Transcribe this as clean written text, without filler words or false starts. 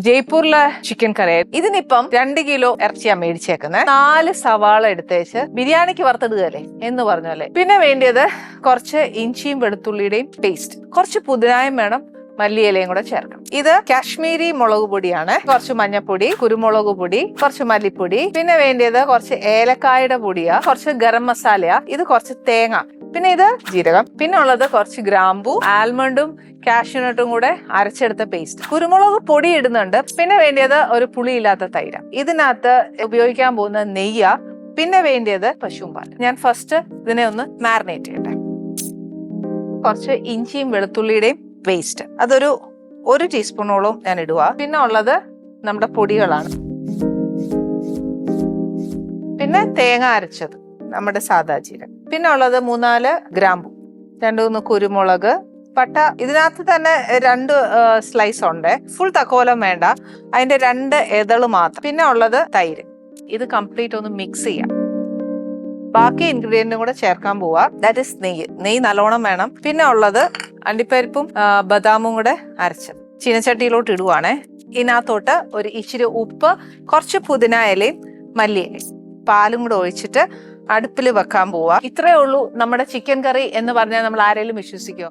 ജയ്പൂരിലെ chicken കറി. ഇതിനിപ്പം 2 kilo ഇറച്ചിയാ മേടിച്ചേക്കുന്നത്. 4 സവാള എടുത്തേച്ച് ബിരിയാണിക്ക് വറുത്തിടുകയല്ലേ എന്ന് പറഞ്ഞല്ലേ. പിന്നെ വേണ്ടിയത് കുറച്ച് ഇഞ്ചിയും വെളുത്തുള്ളിയുടെയും പേസ്റ്റ്, കുറച്ച് പുതിനായും വേണം, മല്ലിയിലയും കൂടെ ചേർക്കണം. ഇത് കാശ്മീരി മുളക് പൊടിയാണ്. കുറച്ച് മഞ്ഞപ്പൊടി, കുരുമുളക് പൊടി, കുറച്ച് മല്ലിപ്പൊടി. പിന്നെ വേണ്ടിയത് കുറച്ച് ഏലക്കായുടെ പൊടിയാ, കുറച്ച് ഗരം മസാലയാ, ഇത് കുറച്ച് തേങ്ങ, പിന്നെ ഇത് ജീരകം, പിന്നെ ഉള്ളത് കുറച്ച് ഗ്രാമ്പൂ, ആൽമണ്ടും കാഷ്യൂനട്ടും കൂടെ അരച്ചെടുത്ത പേസ്റ്റ്, കുരുമുളക് പൊടി ഇടുന്നുണ്ട്. പിന്നെ വേണ്ടിയത് ഒരു പുളിയില്ലാത്ത തൈര. ഇതിനകത്ത് ഉപയോഗിക്കാൻ പോകുന്ന നെയ്യ. പിന്നെ വേണ്ടിയത് പശുമ്പാൽ. ഞാൻ ഫസ്റ്റ് ഇതിനെ ഒന്ന് മാരിനേറ്റ് ചെയ്യട്ടെ. കുറച്ച് ഇഞ്ചിയും വെളുത്തുള്ളിയുടെയും പേസ്റ്റ്, അതൊരു 1 ടീസ്പൂണോളം ഞാൻ ഇടുക. പിന്നെ ഉള്ളത് നമ്മുടെ പൊടികളാണ്. പിന്നെ തേങ്ങ അരച്ചത്, നമ്മുടെ സാദാ ജീരകം. പിന്നെ ഉള്ളത് 3-4 ഗ്രാമ്പു, 2-3 കുരുമുളക്, പട്ട. ഇതിനകത്ത് തന്നെ 2 സ്ലൈസ് ഉണ്ട്. ഫുൾ തക്കോലം വേണ്ട, അതിന്റെ 2 എതള് മാത്രം. പിന്നെ ഉള്ളത് തൈര്. ഇത് കംപ്ലീറ്റ് ഒന്ന് മിക്സ് ചെയ്യാം. ബാക്കി ഇൻഗ്രീഡിയന്റും കൂടെ ചേർക്കാൻ പോവാ. ദാറ്റ് ഇസ് നെയ്യ്. നെയ്യ് നല്ലോണം വേണം. പിന്നെ ഉള്ളത് അണ്ടിപ്പരിപ്പും ബദാമും കൂടെ അരച്ചത് ചീനച്ചട്ടിയിലോട്ട് ഇടുവാണേ. ഇതിനകത്തോട്ട് ഒരു ഇച്ചിരി ഉപ്പ്, കുറച്ച് പുതിന ഇലയും മല്ലിയിലയും, പാലും കൂടെ ഒഴിച്ചിട്ട് അടുപ്പിൽ വെക്കാൻ പോവാ. ഇത്രയേ ഉള്ളൂ നമ്മുടെ ചിക്കൻ കറി എന്ന് പറഞ്ഞാൽ നമ്മൾ ആരെങ്കിലും വിശ്വസിക്കുമോ?